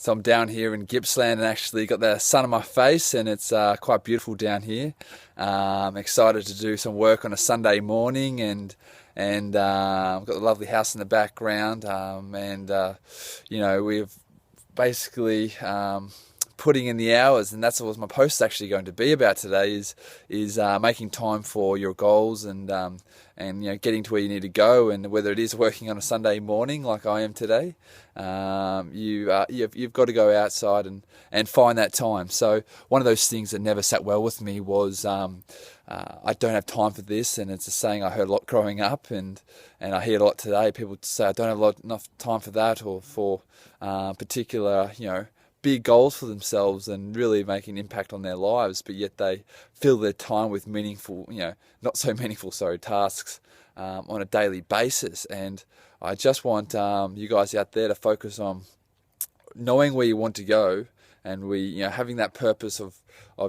So I'm down here in Gippsland and actually got the sun on my face, and it's quite beautiful down here. Excited to do some work on a Sunday morning, and I've got the lovely house in the background, we've basically putting in the hours, and that's what my post is actually going to be about today. Is making time for your goals and getting to where you need to go, and whether it is working on a Sunday morning like I am today, you've got to go outside and find that time. So one of those things that never sat well with me was I don't have time for this, and it's a saying I heard a lot growing up, and I hear a lot today. People say I don't have enough time for that, or for particular big goals for themselves and really make an impact on their lives, but yet they fill their time with meaningful, not so meaningful, tasks on a daily basis. And I just want you guys out there to focus on knowing where you want to go, and having that purpose of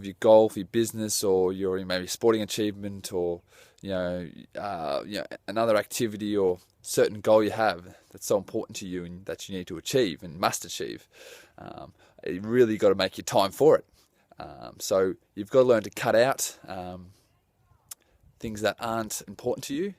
your goal for your business, or your maybe sporting achievement, or another activity or certain goal you have that's so important to you and that you need to achieve and must achieve. You really got to make your time for it. So you've got to learn to cut out things that aren't important to you,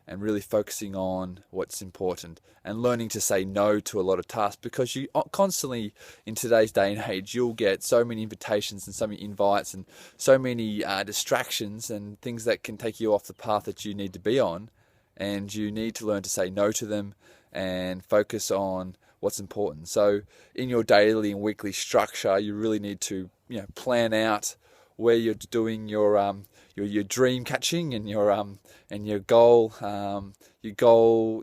and really focusing on what's important, and learning to say no to a lot of tasks, because you constantly, in today's day and age, you'll get so many invitations and so many invites and so many distractions and things that can take you off the path that you need to be on, and you need to learn to say no to them and focus on what's important. So in your daily and weekly structure, you really need to plan out where you're doing your dream catching and your goal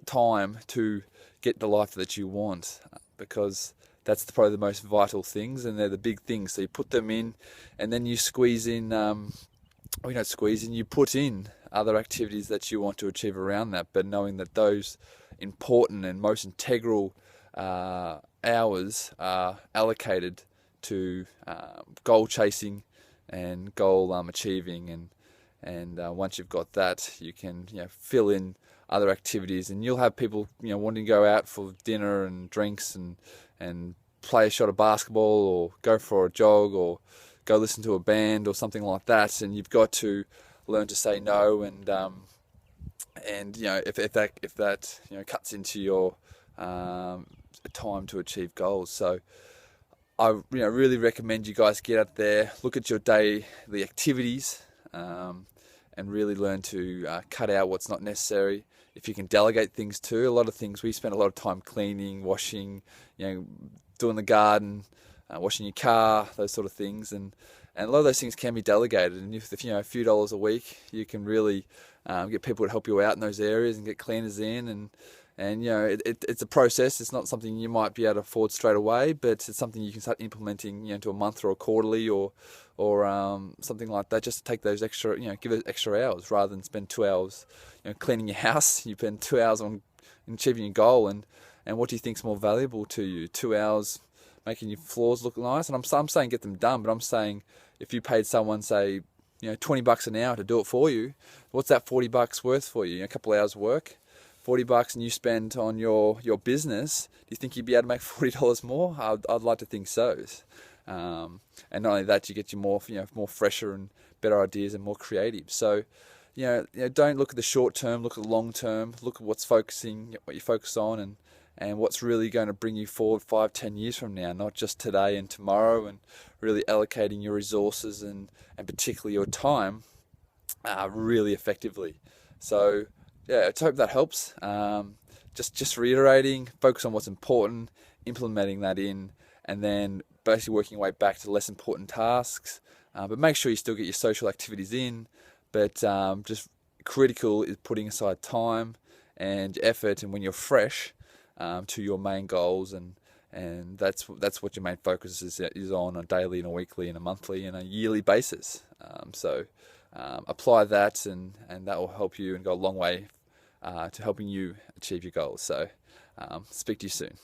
time to get the life that you want, because that's probably the most vital things, and they're the big things. So you put them in, and then you squeeze in, you put in other activities that you want to achieve around that, but knowing that those important and most integral hours are allocated to goal chasing and goal achieving, and once you've got that, you can fill in other activities, and you'll have people wanting to go out for dinner and drinks and play a shot of basketball, or go for a jog, or go listen to a band or something like that, and you've got to learn to say no, and if that cuts into your time to achieve goals. So I really recommend you guys get out there, look at your daily activities, and really learn to cut out what's not necessary. If you can delegate things too, a lot of things, we spend a lot of time cleaning, washing, doing the garden, washing your car, those sort of things, and a lot of those things can be delegated. And if a few dollars a week, you can really get people to help you out in those areas and get cleaners in, and it's a process. It's not something you might be able to afford straight away, but it's something you can start implementing into a month or a quarterly, or something like that, just to take those extra, give it extra hours, rather than spend 2 hours cleaning your house. You spend 2 hours on achieving your goal, and what do you think's more valuable to you? 2 hours making your floors look nice? And I'm saying get them done, but I'm saying if you paid someone, say, $20 an hour to do it for you, what's that $40 worth for you? A couple hours work, $40, and you spend on your business. Do you think you'd be able to make $40 more? I'd like to think so. And not only that, you get more fresher and better ideas and more creative. So, don't look at the short term. Look at the long term. Look at what you focus on, and what's really going to bring you forward 5-10 years from now, not just today and tomorrow, and really allocating your resources and particularly your time really effectively. So I hope that helps. Just reiterating, focus on what's important, implementing that in, and then basically working your way back to less important tasks. But make sure you still get your social activities in, but just critical is putting aside time and effort, and when you're fresh, to your main goals, and that's what your main focus is on a daily and a weekly and a monthly and a yearly basis. So apply that, and that will help you and go a long way to helping you achieve your goals. So speak to you soon.